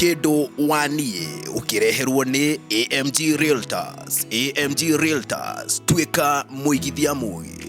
Kĩndũ Wanie ukireherwo ni AMG Realtors. AMG Realtors, tuika muigithia mugi.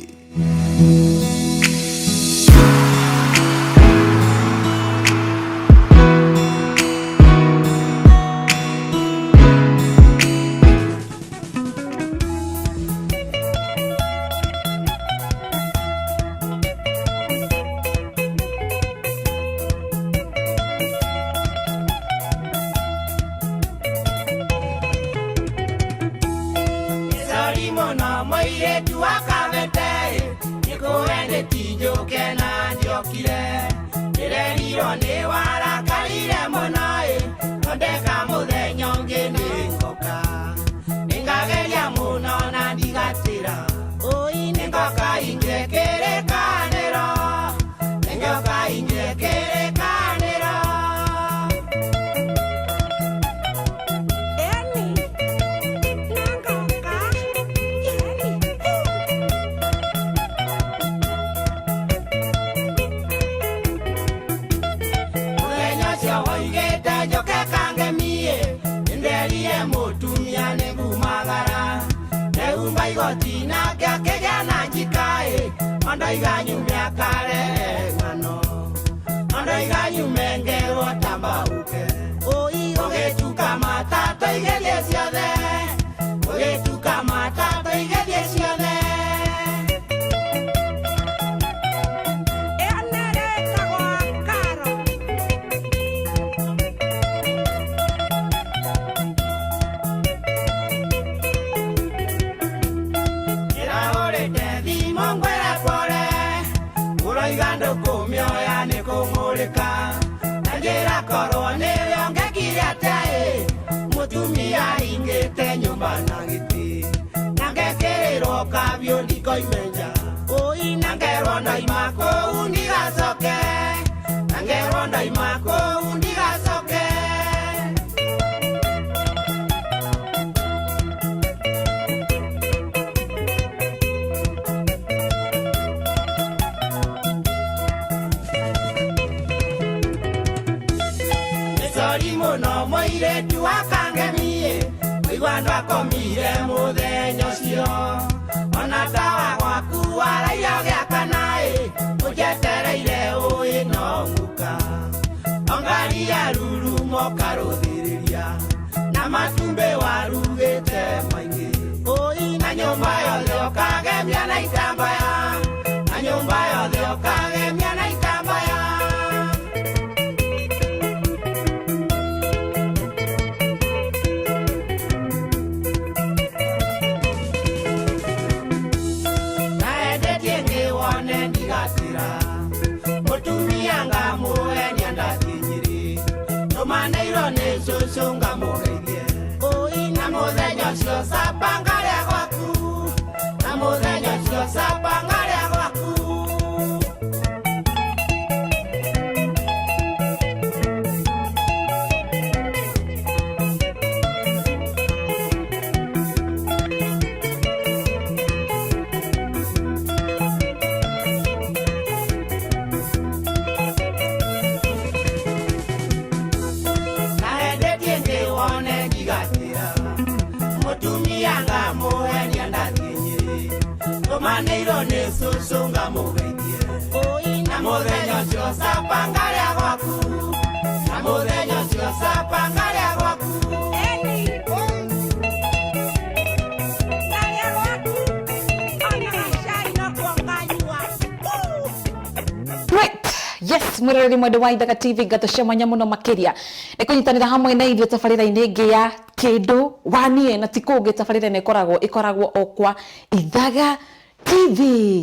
Mwirori mwende wa Ithaka TV gatucemania muno makiria nikunyitanira hamwe na ithuĩ tabarĩra-inĩ ĩngĩ ya Kĩndũ Wanie na tikũngĩ tabarĩra ikoragwo okwa Ithaka TV.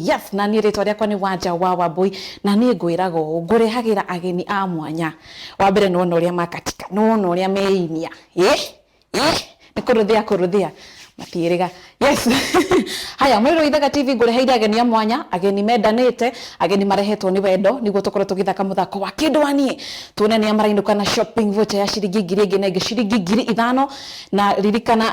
Yes, na niĩ rĩtwa rĩakwa nĩ Wanja wa Wambui na niĩ ngwĩragwo ngũrehagĩra ageni a mwanya. Wa mbere nĩwona ũrĩa makatika, nĩwona ũrĩa meinia nĩ kũrũthia Matiriga. Yes. Haya mwiro Ithaga TV ngureheire ageni a mwanya, ageni mendanite, ageni marehetwo ni wendo niguo tukorwo tugithaka muthako wa kindu wani. Tuone ni amarainduka na shopping voucher ya ciringi 1000 na ciringi 5000 na ririkana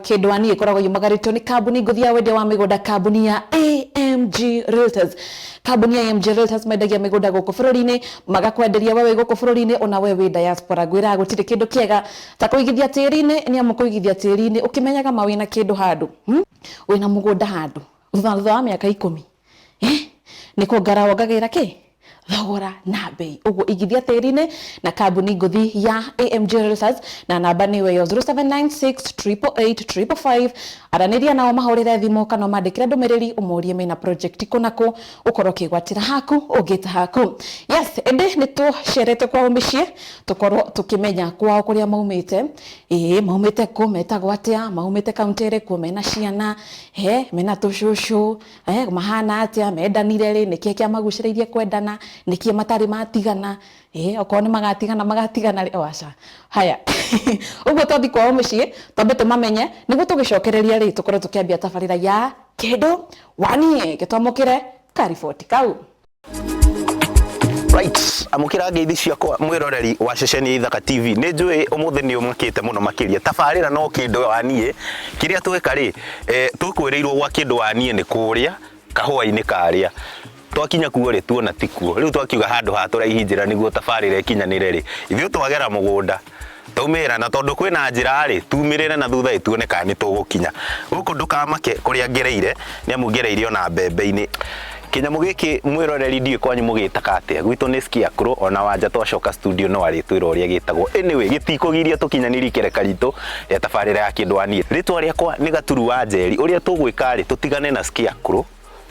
kindu wani ikoragwo yumagaritwo ni kambuni nguthia wende wa migunda kambuni ya AMG Realtors. Kambuni ya AMG Realtors mendagia migunda guku bururi-ini, magakwenderia wewe guku bururi-ini, ona wewe diaspora gwira gutire kindu kiega ta kuigithia tiri-ini, ni amu kuigithia tiri-ini ukimenyaga mawina kindu handu wina mugunda handu thutha wa miaka 10 niko ngarawo ngagira ki thogora na bei uguo igithia tiri-ini na kambuni nguthi ya AMG Realtors na namba ni weyo 0796888555 araniria nao mahorire thimu kana mandikire ndumiriri umurie mena project kunako ukorwo kigwatira haku ugita haku. Yes, ende nitu sherete kwa umishie tukorwo tukimenya kwao kuria maumite maumite ku metagwo atia, maumite kaunti ku mena ciana mena tushushu mahana atia, mendanire ri niki kia maguciririe kwendana, niki matari matigana okorwo ni magatigana ri oaca. Haya uguo tothi kwa umishie tombe tumamenye niguo tugicokereria ri tukorwo tukiambia tabarira ya kindu wani gitomukire kariboti kau. Right, amukira ngeithi ciakwa mwiroreri wa ceceni Ithaga TV. Ni njui umuthi ni umukite muno makiria. Tabarira no kindu wani kiria tweka ri tukwirirwo gwa kindu wani ni kuria kahua-ini karia. Twakinya kuo ri tuona tikuo. Riu twakiuga handu ha turaihinjira niguo tabarira ikinyanire ri. Ithuĩ twagera mugunda taumira na tondu kwina njira ri tumirire na thutha ituone kana ni tugukinya. Guku ndukamake kuria ngereire ni amu ngereire ona mbembe-ini. Kinyamu giki mwiroreri ndiye kwanyu mugitaka atia gwitu ni Scarecrow ona wanja twacoka studio no ari twira uria gitagwo anyway gitikugiria tukinyaniri kereka ritu ya tabarira ya kindu wani ritwa riakwa ni Gaturu wa Njeri uria tugwika ri tutigane na Scarecrow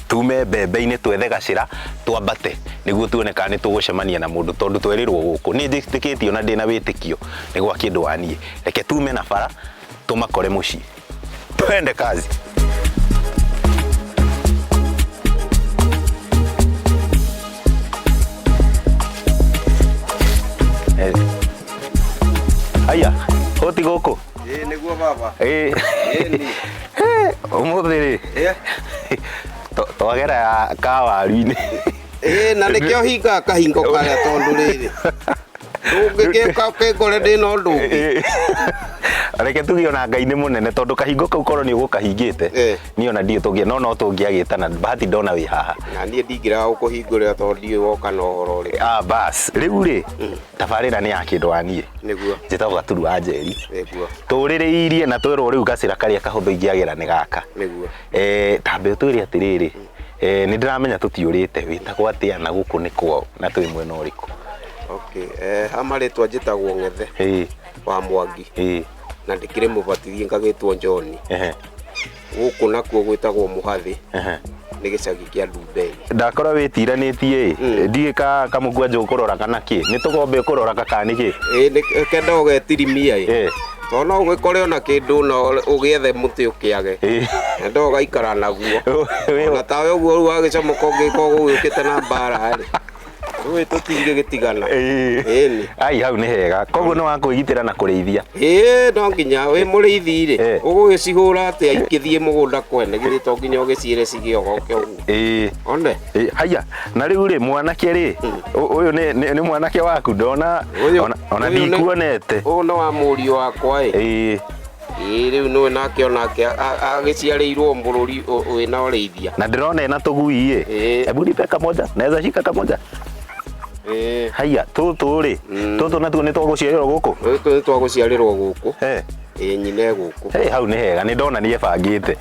tume mbembe-ini twethe gacira twambate niguo tuone kana ni tugucemania na mundu tondu twerirwo guku ni njikitio na ndina witikio ni gwa kindu wani reke tume na bara tumakore muci twende kazi. Aya, hoti goko. Niguo baba. Umuthiri. Twagera kawaru-ini. Na nikio hinga kahingo karia tondu riri. Ndungigika ukingore ndina ndungi. Reke tugie ona Ngai ni munene tondu kahingo kau korwo ni ugukahingite. Ni ona ndio tugie no tungiagita na bahati ndona wi haha. Na nie ndingira gukuhingurira tondu ndio woka no horo ri. Bas, riu ri tabarira ni ya kindu wani. Niguo. Njitagwo Gaturu wa Njeri. Niguo. Tuririirie na twirwo riu gacira karia kahuthu ingiagera ni gaka. Niguo. Tambe twiri atiriri. Ni ndiramenya tutiurite witagwo atia na guku ni kwao na twi mwena uriku. Okay, amaritwa njitagwo Ngethe wa Mwangi na ndikire mubatithie ngagitwo John guku nakuo gwitagwo Muhathi ni gicagi kia Ndumberi. Ndakora witiranitie ndigika kamugwa njo kurora kana ki ni tugombe kurora kakani ki kenda ugetirimia tono gwikore ona kindu no ugiethe muti ukiage ndo gaikara naguo na tawe uguo wagicomoka ngiko gukite na mbara we tutinge gitigana ai hau ni hega koguo no wakwigitira na kuriithia no nginya we muriithire ugugicihura ati aikithie mugunda kwene githii to nginya ugiciire cigiogoke uguo onde haya na riu ri mwanake ri uyu ni mwanake waku ndona ona ndikuonete uyu no wa murio wakwa riu no nake onake agiciarirwo mbururi wina urithia na ndirona ena tugui hebu nipe kamoja naweza shika kamoja. Haya tutu ri tutu natuo ni twaguciarirwo guku ni twaguciarirwo guku nyine guku hau ni hega ni ndona ni ebangite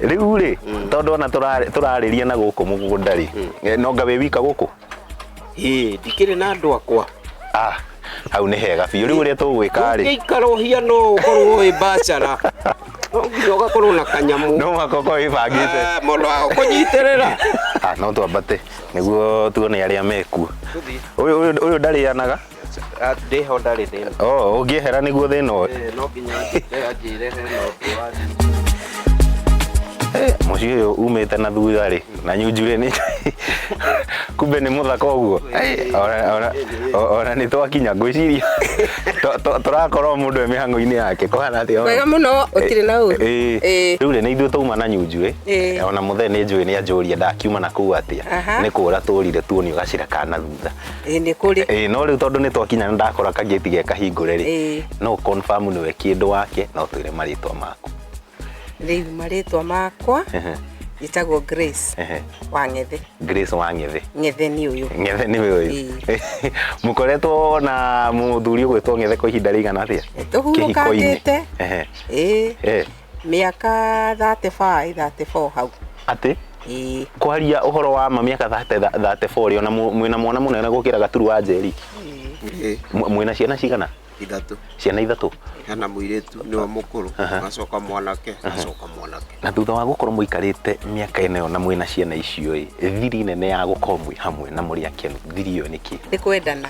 riu ri tondu ona turariria na guku mugunda ri no ngawe wika guku ndikire na andu akwa hau ni hega biu riu ria tugwika ri ngikaro hiano ukorwo wi bachara no gakorwo na kanyamu no makoko ibangite mono kunyitirira no twambate niguo tuone aria mekuo uyu ndarianaga ndiho ndari thina ungiehera niguo thina no nginya ajire no muci uyu umite na thutha ri na nyunjure ni kumbe nĩ mũthaka ũguo ona nĩ twakinya ngwĩciria tũrakorwo mũndũ mĩhang'o-inĩ yake kũhana atĩa wega mũno ũtirĩ na ũru rĩu nĩ ithuĩ twauma na Nyunjue ona mũthee nĩ njũĩ nĩ anjũria ndakiuma na kũu atĩa nĩ kũra tũrire tuonio gacira kana thutha nĩ kũrĩ no rĩu tondũ nĩ twakinya nĩ ndakora kageti ge kahingũre rĩ no confirm nĩwe kĩndũ wake no twĩre marĩtwa maku rĩu marĩtwa makwa Itagwo Grace Wang'ethe. Grace Wang'ethe. Ng'ethe ni uyu. Ng'ethe ni uyu. Mukoretwo na muthuri gwetwo Ng'ethe kwa ihinda rigana atia? Tuhurukangite. Miaka 34 hau. Ati? Kwaria uhoro wa miaka 34 ona mwina mwana munene gukira Gaturu wa Njeri. Mwina ciana cigana? Ithatu. Ciana ithatu. Hena muiretu niwe mukuru, acoka mwanake, acoka mwanake. Na thutha wa gukorwo muikarite miaka ine ona mwina ciana icio thiri nene ya gukorwo mwi hamwe na muri akenu thiri yo niki? Ni kwendana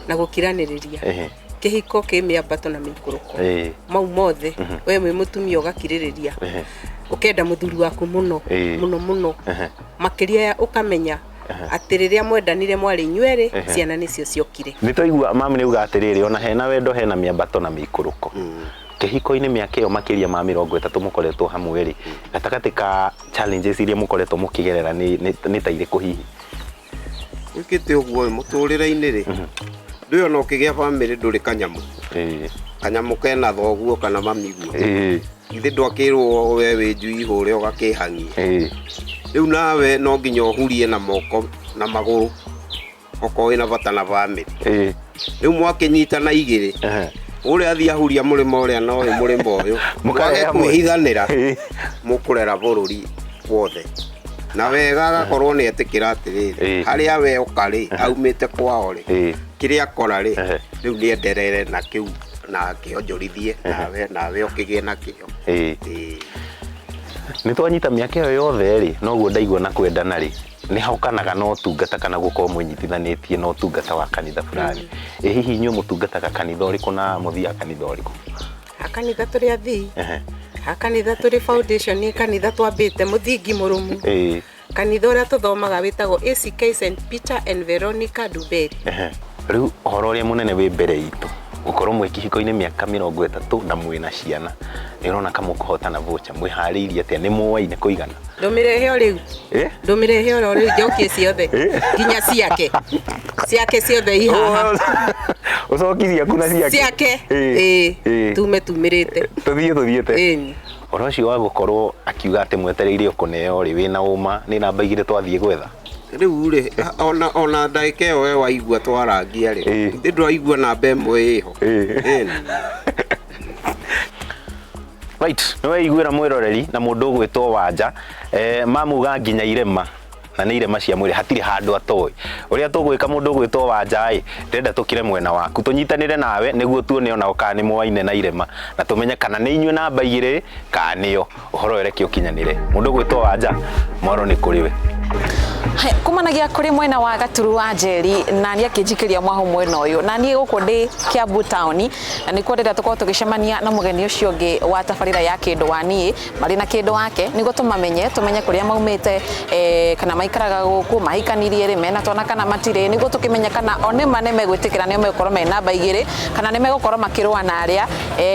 na gukiraniriria. Kihiko ki miambato na mikuruko. Mau mothe we mwi mutumia ugakiririria. Ukenda muthuri waku muno muno makiria ukamenya atiriria mwendanire mwari nywere ciana nicio ciokire. Nitoigua mami niuga atiriri ona hena wendo hena miambato na mikuruko. Kihiko-ini miaka iyo makiria ma 30 mukoretwo hamwe ri gatakati ka challenges iria mukoretwo mukigerera ni ta iriku hihi? Ukite uguo muturire-ini ri ndio no kigia family nduri kanyamu. Kanyamu kena thoguo kana mamiguo. Ithe ndwakirwo we winjui hure ugakihangi. Riu nawe no nginya uhurie na moko na maguru oko ina bata na family. Riu mwakinyita na igiri uri athia huria murimo uria no murimo uyu mukage kwihithanira mukurera bururi wothe na wega gakorwo ni etikira atiriri haria we ukari aumite kwao ri kiria akora ri riu ni enderere na kiu na kionjorithie nawe ukigie na kio. Ni twanyita miaka yo yothe ri noguo ndaigua na kwendana ri ni haukanaga no tungata kana gukorwo mwinyitithanitie no tungata wa kanitha fulani. Hihi nyu mutungataga kanitha uriku na muthia kanitha uriku? Kanitha turi athii kanitha turi foundation ni kanitha twambite muthingi murumu. Kanitha uria tuthomaga witagwo ACK St Peter and Veronica Duberi. Riu horo uria munene wi mbere itu gukorwo mwe kihiko-ini miaka 30 na mwina ciana ni urona kama ukuhotana voucher mwihariirie atia ni muwaine kuigana? Ndumirehe riu ndumirehe riu njokie ciothe nginya ciake ciothe ihaha ucokithia kuna ciake tumirite tuthiete oro cio wa gukorwo akiuga ati mwetereire ukuneo ri wina uma ni namba igire twathie gwetha riu ri ona ndaike we waigua twarangia ri ndi ndwaigua namba imwe iho. Right, no igwira mwiroreri na mundu gwitwo Wanja mamuga nginya irema na ni irema cia mwiri hatiri handu atoi uria tugwika mundu gwitwo Wanja ndenda tukire mwena waku tunyitanire nawe niguo tuone ona ukani mwaine na irema na tumenye kana ni inywe namba igire kanio uhoro ereke ukinyanire mundu gwitwo Wanja moro ni kuriwe kumanagia kuri mwena wa Gaturu wa Njeri na ni akinjikiria mwaho mwena uyu na ni guku ndi Kiambu town na ni kwendera tukorwo tugicemania na mugeni ucio ungi wa tabarira ya kindu wani mari na kindu wake nigo tumenye kuria maumite kana maikaraga guku mahikanirie ri mena twana kana matire nigo tukimenya kana one mane megwitikira ni megukorwo me namba igiri kana ni megukorwo makirwa na aria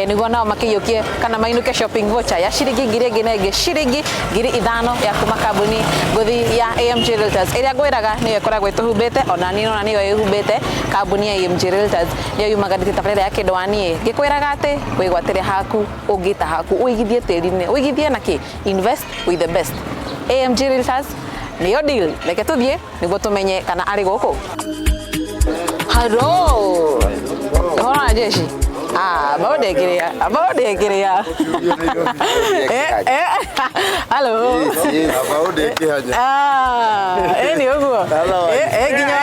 nigo nao makiyukie kana mainuke shopping voucher ya shiringi ngiri ingi na ingi shiringi ngiri 5 ya kuma kambuni nguthi ya AMG Realtors area gwiraga ni ekoragwo ituhumbite ona ni ona niyo ihumbite kambuni ya AMG Realtors niyo yumagarite tabarira ya kindu wani gikwiraga ati wigwatire haku ungita haku uigithie tirine uigithie naki invest with the best AMG Realtors niyo deal leke tuthie niguo tumenye kana ari guku. Hello hora jeshi baude kiria hello baude kihanya ni uguo ginya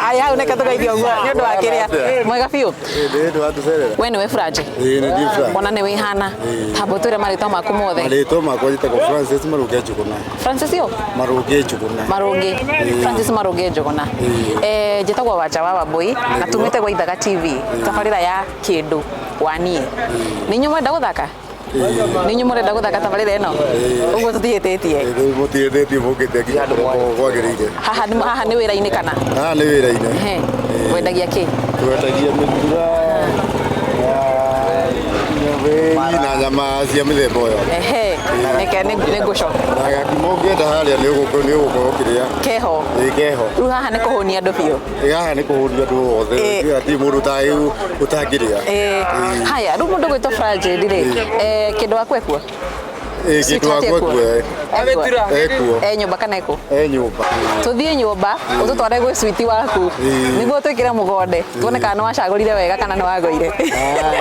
aya uneka tukaithia uguo ni undu wa kiria mwega fiu ndio watu serera we ni we Franje ni different ona ni we hana tabo tore marito maku mothe marito makwa jita ko Francis Maruge Njuguna Francis yo Maruge Francis Maruge Njuguna jitagwo Wanja wa Wambui na tumite gwa Ithaga TV tabarira ya kindu wani ni nyuma nda guthaka Nĩ inyuĩ mũrenda gũthaka tabarĩra ĩno? Ũguo tũtiĩtĩtie. Mũtiĩtĩtie mũkĩte nginya andũ kwagĩrĩire. Haha nĩ wĩra-inĩ kana? Haha nĩ wĩra-inĩ. Wendagia kĩ? Twendagia mĩtura na nyama cia mĩthemba yothe. Reke nĩ ngũcoka. Na gakima ũngĩenda harĩa nĩ ũgũkorwo kĩrĩa. Keho? Keho. Rĩu haha nĩ kũhũnia andũ biũ? Haha nĩ kũhũnia andũ othe. Hatirĩ mũndũ ũtangĩrĩa. Haya, rĩu mũndũ gwĩtwo Frangid rĩ, kĩndũ waku ekuo? Kĩndũ waku ekuo. Nyũmba kana ekuo? Nyũmba. Tũthiĩ nyũmba ũtũtware gwĩ switi waku nĩguo twĩkĩre mũgonde tuone kana nĩ wacagũrire wega kana nĩ wagũire.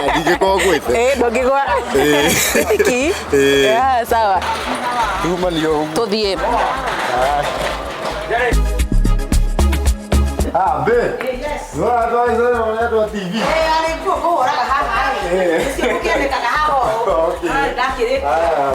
Ndingĩkorwo ngwĩte. Ndũngĩgwa. Iki? Sawa. Tumanio. Tũthiĩ. Be. Nora toa izana na TV. Alikuwa bora haha. Ukiandikaga haha. Ndakire.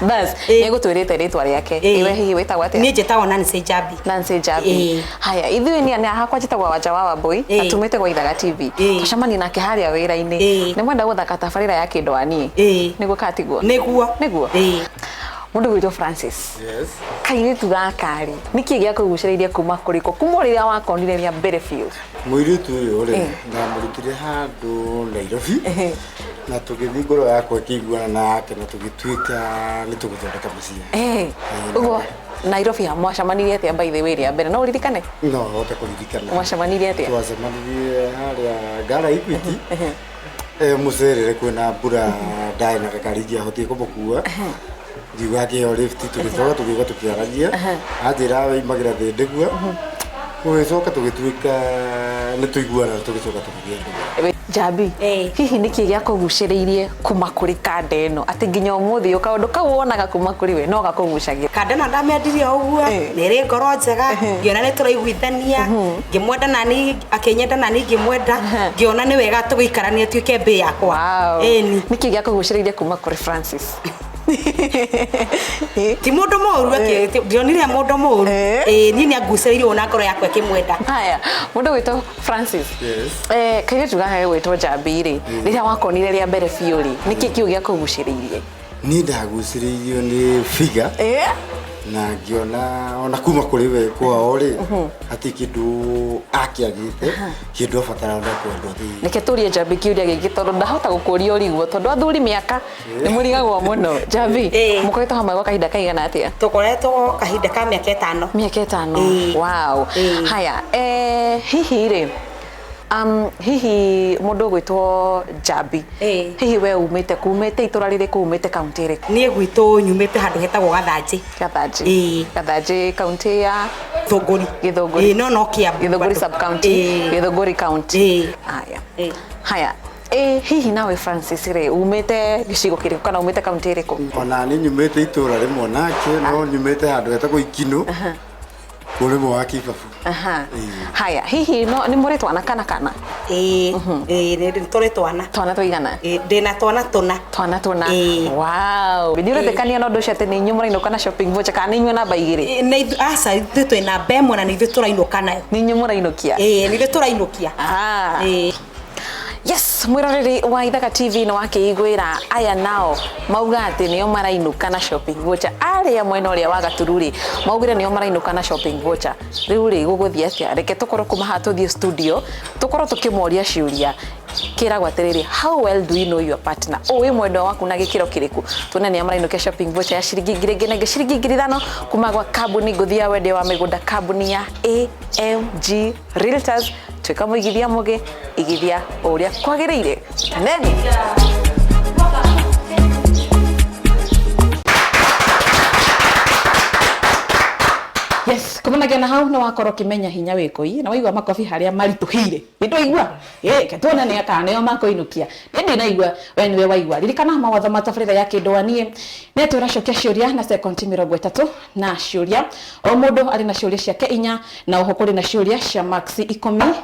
Bas, nĩgũtwĩrĩte rĩtwa rĩake. Iwe hihi wĩtagwo atĩa? Niĩ njĩtagwo Nancy Jabi. Nancy Jabi. Haya, ithuĩ nĩ hakwa njĩtagwo Wanja wa Wambui, na tumĩte gwa Ithaga TV. Tũcemania nake harĩa wĩra-inĩ. Nĩ mwenda gũthaka tabarĩra ya kĩndũ waniĩ. Nĩguo katigwo. Nĩguo. Mũndũ gwĩtwo Francis. Yes. Kairĩtu gaka rĩ, nĩkĩ gĩa kũgucĩrĩirie kuma kũrĩkũ? Kuma rĩrĩa wakonire rĩa mbere biũ. Mũirĩtu ũyũ rĩ, ndamũrutire handũ Nairobi. Na tũgĩthiĩ ngoro yakwa ĩkĩiguana nake na tũgĩtuĩka nĩ tũgũthondeka mũciĩ. Ũguo Nairobi mwacemanirie atĩa by the way rĩa mbere? No ũririkane? No, hote kũririkana. Mwacemanirie atĩa? Twacemanirie harĩa Ngara Equity. Mũcerere kwĩna mbura ndaĩ na gakari ingĩahotire kũmũkua. Ngiuga kĩheo lift tũgĩcoka tũgĩuga tũkĩaragia. Anjĩra oimagĩra thĩ ndĩgua. Gũgĩcoka tũgĩtuĩka nĩ tũiguana tũgĩcoka tũgĩthiĩ. Jabi, hihi nĩkĩ gĩa kũgucĩrĩirie kuma kũrĩ kanda ĩno atĩ nginya ũmũthĩ kaũndũ kau wonaga kuma kũrĩ we no gakũgucagia? Kanda ĩno ndamĩendirie ũguo, nĩrĩ ngoro njega, ngĩona nĩ tũraiguithania, ngĩmwenda nani akĩnyenda nani ngĩmwenda, ngĩona nĩ wega tũgĩikarania tuĩke mbĩ yakwa. Nĩkĩ gĩa kũgucĩrĩirie kuma kũrĩ Francis? Ti mũndũ mũru ndionire mũndũ mũru. Niĩ nĩ angucĩrĩirie ona ngoro yakwa ĩkĩmwenda. Haya, mũndũ gwĩtwo Francis. Kairĩtu gaka gwĩtwo Jabi rĩ, rĩrĩa wakonire rĩa mbere biũ rĩ, nĩkĩ kĩu gĩa kũgucĩrĩirie? Niĩ ndagucĩrĩirio nĩ figure. Na ngĩona ona kuma kũrĩ we kwao rĩ, hatirĩ kĩndũ akĩagĩte, kĩndũ abatara ona kwendwo thĩ. Reke tũrie Jabi kĩũria gĩkĩ tondũ ndahota gũkũria ũriguo tondũ athuri mĩaka nĩ mũrigagwo mũno. Jabi, mũkoretwo hamwe gwa kahinda kaigana atĩa? Tũkoretwo kahinda ka mĩaka ĩtano. Mĩaka ĩtano. Wow. Haya, hihi rĩ, hihi mũndũ gwĩtwo Jabi, hihi we kumĩte itũra rĩrĩkũ, umĩte kaunti ĩrĩkũ? Niĩ gwitũ nyumĩte handũ hetagwo Gathanjĩ. Gathanjĩ. Gathanjĩ kaunti ya Gĩthũngũri. No Kiambu. Gĩthũngũri sub county. Gĩthũngũri county. Haya. Hihi nawe Francis rĩ, umĩte gĩcigo kĩrĩkũ kana umĩte kaunti ĩrĩkũ? Ona niĩ nyumĩte itũra rĩmwe nake no nyumĩte handũ hetagwo Ikino. Kũrĩmwe wa Kibabu. Haya, hihi no nĩ mũrĩ twana kana? Nĩ tũrĩ twana. Twana tũigana? Ndĩna twana tũna. Twana tũna. Wow. Ndiũrĩtĩkania na ũndũ ũcio atĩ nĩ inyuĩ mũrainũka na shopping voucher kana nĩ inyuĩ namba igĩrĩ? Aca ithuĩ twĩ namba ĩmwe na nĩ ithuĩ tũrainũka nayo. Nĩ inyuĩ mũrainũkia? Nĩ ithuĩ tũrainũkia. Yes, mwĩroreri wa Ithaga TV nĩ wakĩiguĩra aya nao mauga atĩ nĩo marainũka na shopping voucher. Arĩa mwena ũrĩa wa Gaturu rĩ maugire nĩo marainũka na shopping voucher. Rĩu rĩ gũgũthiĩ atĩa? Reke tũkorwo kuma haha tũthiĩ studio tũkorwo tũkĩmoria ciũria. Kĩragwo atĩrĩrĩ, how well do you know your partner? Ũĩ mwendwa waku na gĩkĩro kĩrĩkũ? Tuone nĩ marainũkia shopping voucher ya ciringi ngiri nginyagia ciringi ngiri ithano kuma gwa kambuni ngũthi ya wendia wa mĩgũnda, kambuni ya AMG Realtors. Tuĩka mũigithia mũgĩ, igithia ũrĩa kwagĩrĩire. Neni. Yes, kumanagia na hau no wakorwo kimenya hinya wĩkũi na waigua makobi harĩa maritũhire. Nĩtwaigua? Katwona nĩ akana nĩo makoinukia. Nĩ naigua we nĩwe waigua. Ririkana mawatho ma tabarĩra ya kĩndũ waniĩ. Nĩ tũracokia ciũria na sekondi 30 na ciũria. O mũndũ arĩ na ciũria ciake 4 na oho kũrĩ na ciũria cia max 10.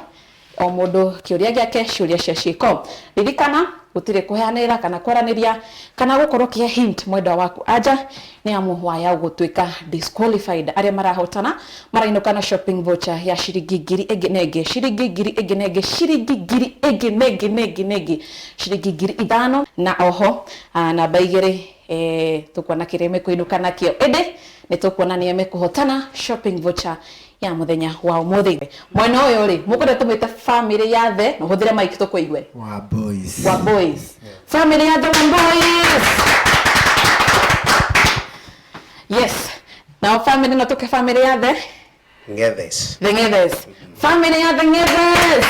O mũndũ kĩũria gĩake ciũria cia ciĩko. Ririkana gũtirĩ kũheanĩra kana kwaranĩria kana gũkorwo kĩhe hint mwendwa waku anja nĩ amu waya gũtuĩka disqualified. Arĩa marahotana marainũka na shopping voucher ya ciringi ngiri ĩngĩ ciringi ngiri ĩngĩ ciringi ngiri ĩngĩ ciringi ngiri 5 na oho namba igĩrĩ tukuona kiria mekuinuka nakio ende ni tukuona ni mekuhotana shopping voucher ya muthenya wa umuthi mwena uyu ri mukwenda tumite family ya the no huthire mic tukuigwe wa boys family ya the boys yes now family no tuke family ya the Ngethes. The Ngethes. Family ya The Ngethes.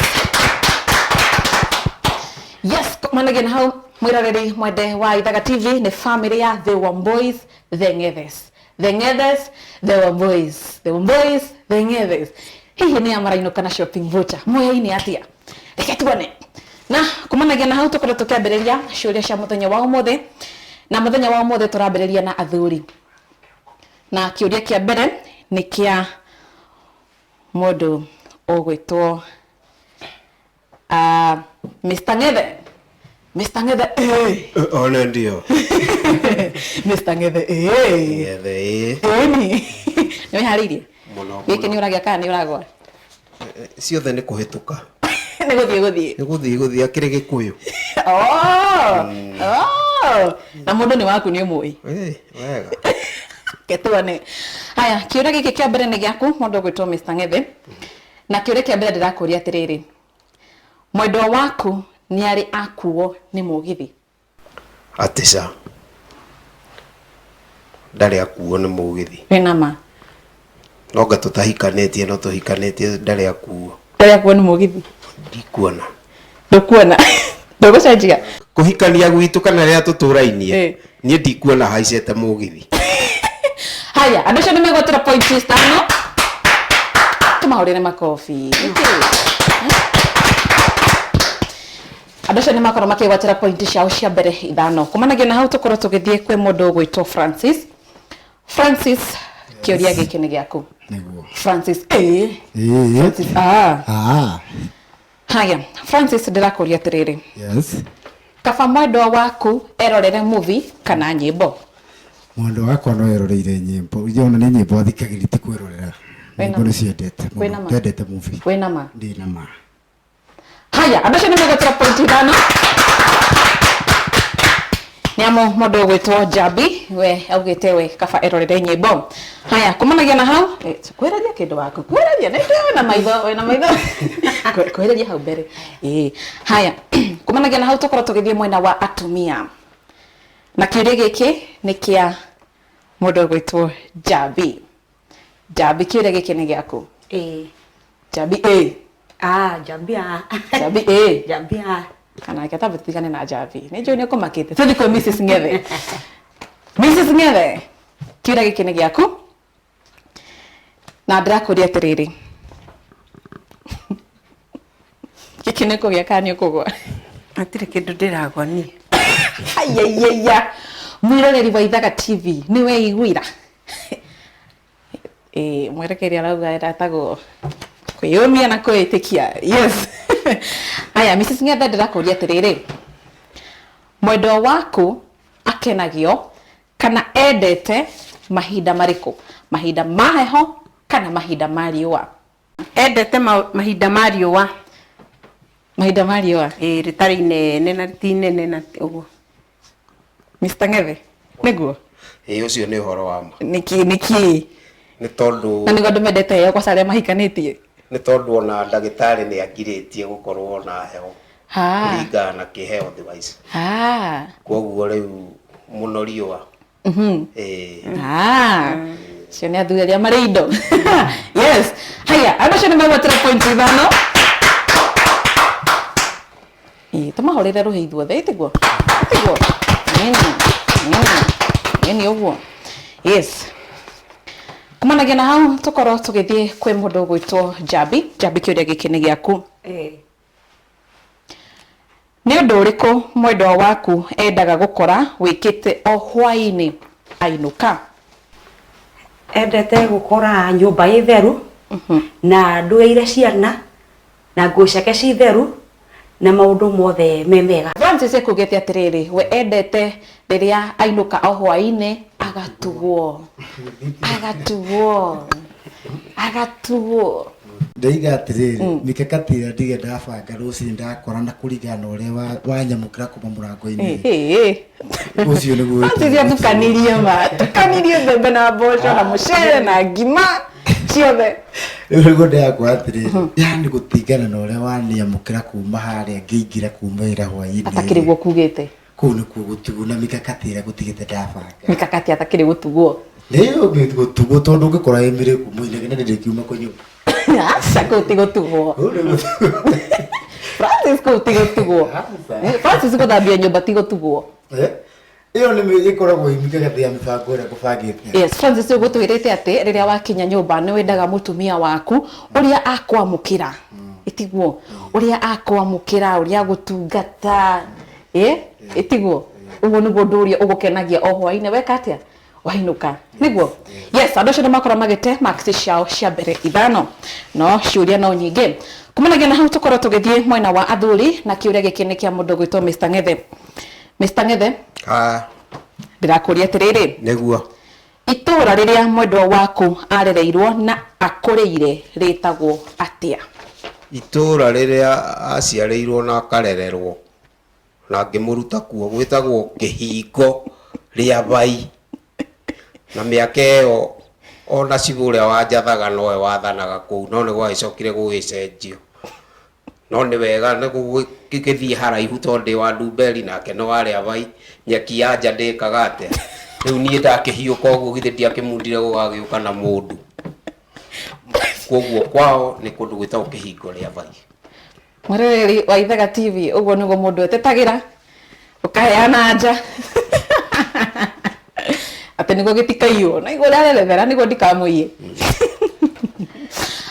Yes, managin how mwirariri mwende wa Ithaga TV ni family ya The Wamboys, The Ngethes. The Ngethes, The Wamboys. The Wamboys, The Ngethes. Hihi ni amarainũka na shopping voucher. Moya-ini atia. Reke tuone. Na kumanagia na hau tukorwo tukiambĩrĩria ciũria cia mũthenya wa ũmũthĩ. Na mũthenya wa ũmũthĩ tũrambĩrĩria na athuri. Na kĩũria kĩa mbere nĩ kĩa mũndũ ũgwĩtwo Mr. Ngethe. Mr. Ngethe Ona ndio. Mr. Ngethe Ngethe ni nĩ harĩirie gĩkĩ nĩ ũragĩa kana nĩ ũragwa ciothe nĩ kũhĩtũka nĩ gũthiĩ akĩrĩ Gĩkũyũ. Na mũndũ nĩ waku nĩ ũmũĩ Wega. Ketuane. Haya, kiũria gĩkĩ kĩa mbere nĩ gĩaku, mũndũ ũgwĩtwo Mr. Ngethe. Na kiũria kĩa mbere ndĩrakũria atĩrĩrĩ. Mwendwa waku nĩ arĩ akuo nĩ mũgithi? Atĩca. Ndarĩ akuo nĩ mũgithi. Wĩna ma. No nga tũtahikanĩtie no tũhikanĩtie ndarĩ akuo. Ndarĩ akuo nĩ mũgithi. Ndikuona. Ndũkuona. Ndũgũcenjia. Kũhikania gwitũ kana rĩrĩa tũtũrainie. Niĩ ndikuona haicete mũgithi. Haya, andũ acio nĩ megwatĩra point ithano. Tũmahũrĩre makobi. Andũ acio nĩ makorwo makĩgwatĩra point ciao cia mbere ithano. Kumanagia na hau tũkorwo tũgĩthiĩ kwĩ mũndũ ũgwĩtwo Francis. Francis, kĩũria gĩkĩ nĩ gĩaku. Francis, Francis, Haya, Francis ndĩrakũria atĩrĩrĩ. Yes. Kaba mwendwa waku erorere movie kana nyĩmbo? Mwendwa wakwa no eroreire nyĩmbo. Iona nĩ nyĩmbo athikagĩrĩria ti kwĩrorera. Nyĩmbo nĩ ciendete. Ndendete movie. Wĩna ma. Ndĩna ma. Haya, andũ acio nĩ megwatĩra point ithano. Nĩamu mũndũ ũgwĩtwo Jabi, we augĩte we kaba erorere nyĩmbo. Haya, kumanagia na hau, kwĩrĩria kĩndũ waku, kwĩrĩria nĩ wĩna maitho, wĩna maitho. Kwĩrĩria hau mbere. Haya, kumanagia na hau tũkorwo tũgĩthiĩ mwena wa atumia. Na kĩũria gĩkĩ nĩ kĩa mũndũ ũgwĩtwo Jabi. Jabi, kĩũria gĩkĩ nĩ gĩaku. Jabi Jabi Jabi kana kata betigane na Jabi. Nĩ njũĩ nĩ ũkũmakĩte. Tũthiĩ kwĩ Mrs. Ngethe. Mrs. Ngethe, kĩũria gĩkĩ nĩ gĩaku. Na ndĩrakũria atĩrĩrĩ. Gĩkĩ nĩ kũgĩa kana nĩ ũkũgwa? Hatirĩ kĩndũ ndĩragwa niĩ. Ayayaya. Mwĩroreri wa Ithaga TV nĩ weiguira. Mwerekeri arauga eratagwo kwĩyũmia na kwĩĩtĩkia. Yes. Aya, Mrs. Ngethe ndĩrakũria atĩrĩrĩ. Mwendwa waku akenagio kana endete mahinda marĩkũ? Mahinda ma heho kana mahinda ma riũa? Endete mahinda ma riũa. Mahinda ma riũa. Rĩtarĩ inene na ti inene na ũguo. Mr. Ngethe, nĩguo? Ũcio nĩ ũhoro wa ma. Nĩkĩ? Nĩ tondũ na nĩguo andũ mendete heho kwa arĩa mahikanĩtie. Nĩ tondũ ona ndagĩtarĩ nĩ angirĩtie gũkorwo na heho. Kũringana na kĩheo device. Koguo rĩu mũno riũa. Cio nĩ athuri arĩa marĩ indo. Yes. Haya, andũ acio nĩ megwatĩra point ithano. Tũmahũrĩre rũhĩ ithuothe, ĩtiguo? Nini ũguo. Yes. Kumanagia na hau tũkorwo tũgĩthiĩ kwĩ mũndũ ũgwĩtwo Jabi. Jabi, kĩũria gĩkĩ nĩ gĩaku. Nĩ ũndũ ũrĩkũ mwendwa waku endaga gũkora wĩkĩte o hwaĩ-inĩ ainũka? Endete gũkora nyũmba ĩ theru na ndũire ciana na nguo ciake ci theru na maũndũ mothe me mega. Francis ekugĩte atĩrĩrĩ, we endete rĩrĩa ainũka o hwaĩ-inĩ agatugwo. ndaiga atiriri mikakati ĩrĩa ndigenda ndabanga rũciinĩ ndakorana kũringana ũrĩa wanyamũkĩra kuma mũrango-inĩ ũcio nĩguo Francis tukanirie mbembe na mboco na mũcere na ngima ciothe rĩu nĩguo ndĩrakwa atiriri yani gũtingana na ũrĩa wanyamũkĩra kuma harĩa ngĩingĩra kuma ĩra hwaĩ-inĩ atakĩrĩguo kugĩte kũu nĩkuo gũtugwo na mikakati ĩrĩa gũtigĩte ndabanga mikakati atakĩrĩ gũtugwo rĩu gũtugwo tondũ ũngĩkora ĩmĩrĩ kuma inegene ndĩkiuma kwa nyũmba aca kũu ti gũtugwo Francis kũu ti gũtugwo Francis gũthambia nyũmba ti gũtugwo ĩyo nĩ ĩkoragwo mikakati ya mĩbango ĩrĩa ngũbangĩte yes Francis ũgũtwĩrĩte atĩ rĩrĩa wakinya nyũmba nĩ wendaga mũtumia waku ũrĩa akwamũkĩra ĩtiguo ũrĩa akwamũkĩra ũrĩa gũtungata ĩtiguo ũguo nĩguo ũndũ ũrĩa ũgũkenagia o hwaĩ-inĩ weka atĩa wainũka nĩguo yes andũ acio nĩ makorwo magĩte marks ciao cia mbere ithano no ciũria no nyingĩ kumanagia na hau tũkorwo tũgĩthiĩ mwena wa athuri na kĩũria gĩkĩ nĩ kĩa mũndũ gwĩtwo Mr. Ngethe Mr. Ngethe ndĩrakũria atĩrĩrĩ nĩguo itũũra rĩrĩa mwendwa waku arereirwo na akũrĩire rĩtagwo atĩa itũũra rĩrĩa aciarĩirwo na akarererwo na ngĩmũruta kuo gwĩtagwo Kĩhingo rĩa Bai na mĩaka ĩyo ona Cibũ ũrĩa wanjathaga nowe wathanaga kũu no nĩ gwagĩcokire gũgĩcenjio no nĩ wega nĩ gũgĩthiĩ haraihu tondũ ndĩ wa Ndumberi nake no warĩa Bai nyeki ya nja ndĩkaga atĩa rĩu niĩ ndakĩhiũka ũguo githĩ ndiakĩmundire gũgagĩũka na mũndũ koguo kwao nĩ kũndũ gwĩtagwo Kĩhingo rĩa Bai mweroreri wa Ithaga TV ũguo nĩguo mũndũ etetagĩra ũkaheana nja atĩ nĩguo gĩtikaiywo na igũrũ rĩarerethera nĩguo ndikamũiye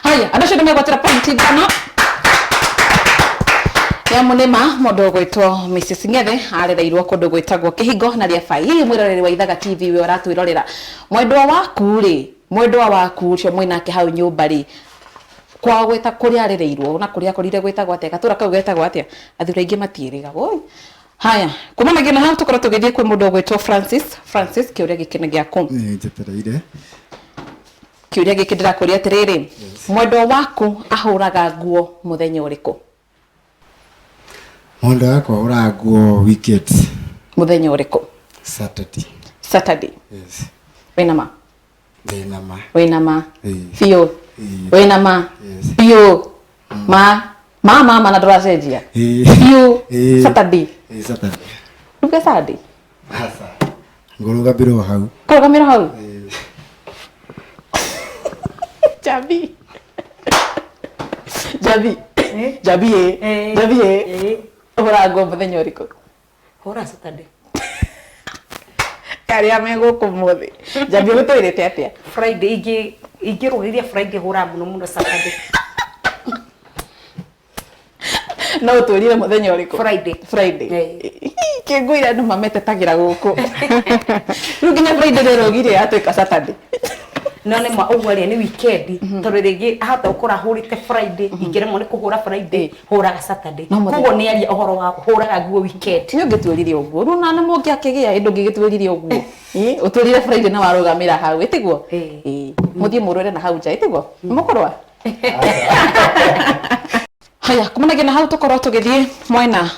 haya andũ acio nĩmegwatĩra point ithano ya mũnĩma mũndũ gwĩtwo Mrs. Ngethe arereirwo kũndũ gwĩtagwo Kĩhingo na rĩa Bai mwĩroreri wa Ithaga TV we ũratwĩrorera mwendwa waku ũcio mwĩnake hau nyũmba rĩ kwa gwĩta kũrĩa arereirwo na kũrĩa akorire gwĩtagwo atĩa gatũra kau getagwo atĩa athuri aingĩ matiĩrĩga haya kumanagia na hau tũkorwo tũgĩthiĩ kwĩ mũndũ gwĩtwo Francis kĩũria gĩkĩ nĩ gĩaku njetereire kĩũria gĩkĩ ndĩrakũria atĩrĩrĩ mwendwa waku ahũraga nguo mũthenya ũrĩkũ mwendwa wakwa ahũraga nguo weekend mũthenya ũrĩkũ Saturday yes wĩnama biũ wĩnama biũ ma na ndũracenjia biũ Saturday ruge Saturday ngũrũgamĩrwo hau Jabi ũhũraga nguo mũthenya ũrĩkũ hũra Saturday karĩa megũkũ mũthĩ Jabi ũgũtwĩrĩte atĩa Friday ingĩrũgĩria Friday hũra mũno Saturday no ũtwĩrire mũthenya ũrĩkũ Friday kĩngũira andũ mametetagĩra gũkũ rĩu nginya Friday rĩrogire atuĩka Saturday no nĩ ma ũguo rĩ nĩ weekend tondũ rĩngĩ ahota gũkora hũrĩte Friday ingĩremwo nĩ kũhũra Friday hũraga Saturday koguo nĩ aria ũhoro wa hũraga nguo weekend nĩ ũngĩtwĩrire ũguo rĩu na mũngĩ akĩgĩa ĩndũ ngĩgĩtwĩrire ũguo ũtwĩrire Friday na warũgamĩra hau ĩtiguo mũthiĩ mũrũre na hau nja ĩtiguo mũkorwa haya kumanagia na hau tũkorwo tũgĩthiĩ mwena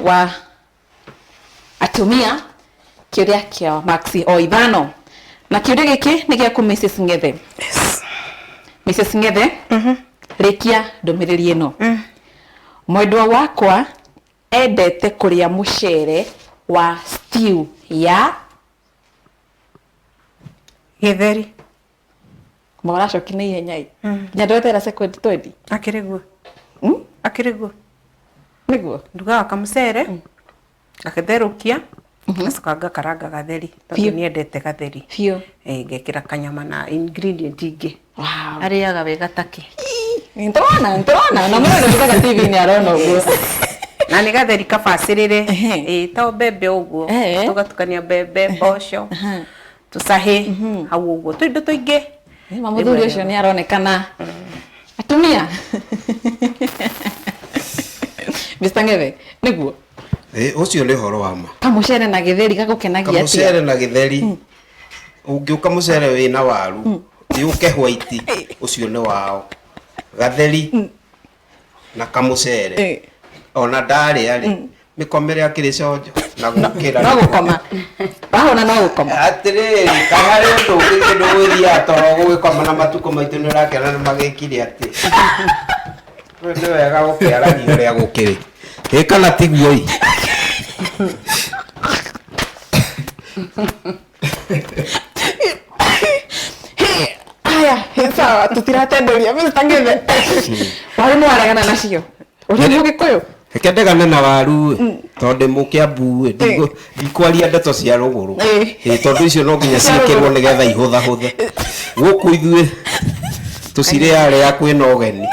wa atumia kĩũria kĩa maxi o ithano na kĩũria gĩkĩ nĩ gĩaku Mrs. Ngethe Mrs. Ngethe rĩkia ndũmĩrĩri ĩno mwendwa wakwa endete kũrĩa mũcere wa stew ya gĩtheri mũracoki na ihenya nyandwetera second 20 akĩrĩguo nĩguo ndugaga kamũcere gakĩtherũkia gacoka ngakaranga gatheri tondũ niendete gatheri ngekĩra kanyama na ingredient ingĩ arĩaga wega take nĩtũrona na mũndũ Ithaga TV nĩ arona ũguo na nĩ gatheri kabacĩrĩre to mbembe ũguo tũgatukania mbembe mboco tũcahĩ hau ũguo tũindo tũingĩ mũthuri ũcio nĩ aronekana atumia Mr. Ngethe nĩguo ũcio nĩ ũhoro wa ma kamũcere na gĩtheri gagũkenagia atĩa kamũcere na gĩtheri ũngĩũka mũcere wĩna waru yũke white ũcio nĩ wao gatheri na kamucere ona ndarĩa rĩ mĩkomere akĩrĩ conjo na gũkĩra no gũkoma wahona no gũkoma atĩrĩrĩ kana rĩ ũndũ ũngĩ kĩndũ gũthiaga toro gũgĩkoma na matukũ maitũ nĩ ũrakĩona nĩ magĩkire atĩ nĩ wega gũkĩaragio ũrĩa gũkĩrĩ ĩ kana tiguo ĩ haya sawa tutiratenderia Mr. Ngithe waru nĩ waregana nacio ũrĩa nĩ Mũgĩkũyũ reke ndegane na waru tondũ Mũkĩambu ndikwaria ndeto cia rũgũrũ tondũ icio no nginya ciĩkĩrwo nĩgetha ihũthahũthe gũkũ ithuĩ tũcirĩarĩa kwĩna ũgeni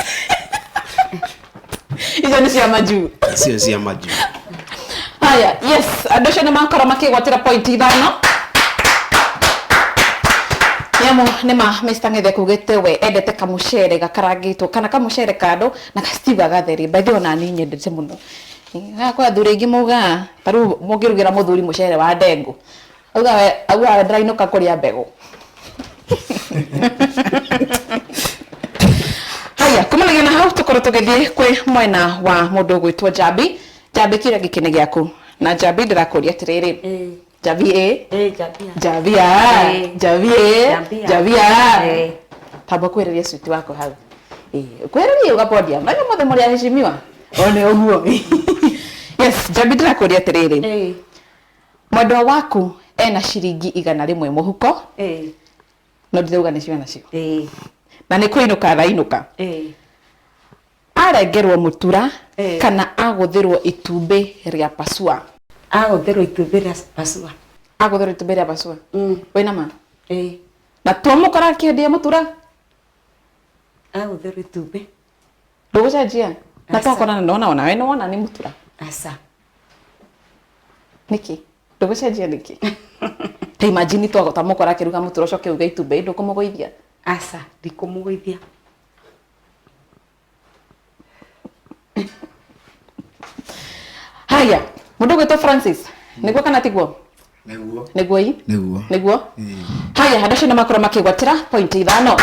icio nĩ cia majuu icio cia majuu haya yes andũ acio nĩ makorwo makĩgwatĩra point 5 Yamo nĩma Mr. Ngithe kugĩte we endete kamucere gakarangĩtwo kana kamucere kando na gastiga gatheri by the way ona niĩ nyendete mũno kwa athuri aingĩ mauga tarĩu mũngĩrugĩra mũthuri mucere wa ndengũ auga ndĩrainũka kũrĩa mbegũ haya kumanagia na hau tũkorwo tũgĩthiĩ kwĩ mwena wa mũndũ ũgwĩtwo Jabi kĩrĩa gĩkĩ nĩ gĩaku na Jabi ndĩrakũria atĩrĩrĩ Javi tamba kwereria switi wako hau kwereria ugapodia maana mothe muri aheshimiwa one uguo yes Jabi ndĩrakũria atĩrĩrĩ mwendwa waku ena ciringi 100 mũhuko no ndĩrauga nĩ ciana cio na nĩ kũinũka arainũka arengerwo mũtura kana agũthĩrwo itumbĩ rĩa pasua agũthĩrwo itumbĩ rĩa pasua wĩna ma na tomũkora akĩendia mũtura agũthĩrwo itumbĩ ndũgũcenjia na twakorana ndona we nĩwona nĩ mũtura aca nĩkĩ ndũgũcenjia nĩkĩ ta imagine twagota mũkora akĩruga mũtura ũcio akĩruga itumbĩ ndũkũmũgũithia aca ndikũmũgũithia haya mũndũ ũgwĩtwo Francis nĩguo kana tiguo nĩguo haya andũ acio nĩ makorwo makĩgwatĩra point 5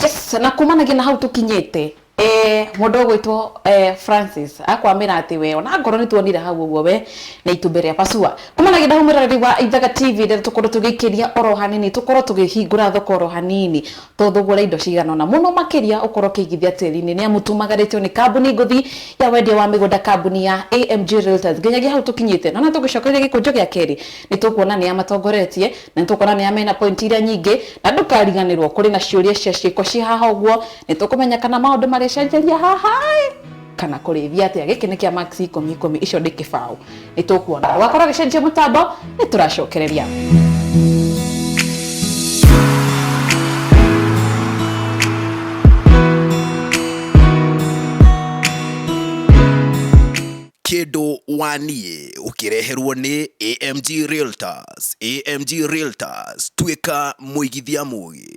yes na kumanagia na hau tũkinyĩte mũndũ ũgwĩtwo Francis akwamĩra atĩ we ona ngoro nĩ tuonire hau ũguo we na itumbĩ rĩa pasua kumanagia na humĩrĩri wa Ithaga TV rĩrĩa tũkorwo tũgĩikĩria oro hanini tũkorwo tũgĩhingũra thoko oro hanini tũthũgũra indo cigana na mũno makĩria ũkorwo kĩigithia tĩri-inĩ nĩ amutumagarĩtio nĩ kambuni ngũthi ya wendia wa mĩgũnda kambuni ya AMG Realtors nginyagia hau tũkinyĩte na tũgĩcokeria gĩkũnjo gĩa kerĩ nĩ tũkuona nĩ amatongoretie na nĩ tũkuona nĩ amena point iria nyingĩ na ndũkariganĩrwo kũrĩ na ciũria cia ciĩko ci haha ũguo nĩ tũkũmenya kana maũndũ marĩ cenjeria haha kana kũrĩthia atĩa gĩkĩ nĩ kĩa Max 10 icio ndĩ kĩbaũ nĩ tũkuona wakorwo gĩcenjia mũtambo nĩ tũracokereria Kĩndũ waniĩ ũkĩreherwo nĩ AMG Realtors tuĩka mũigithia mũgĩ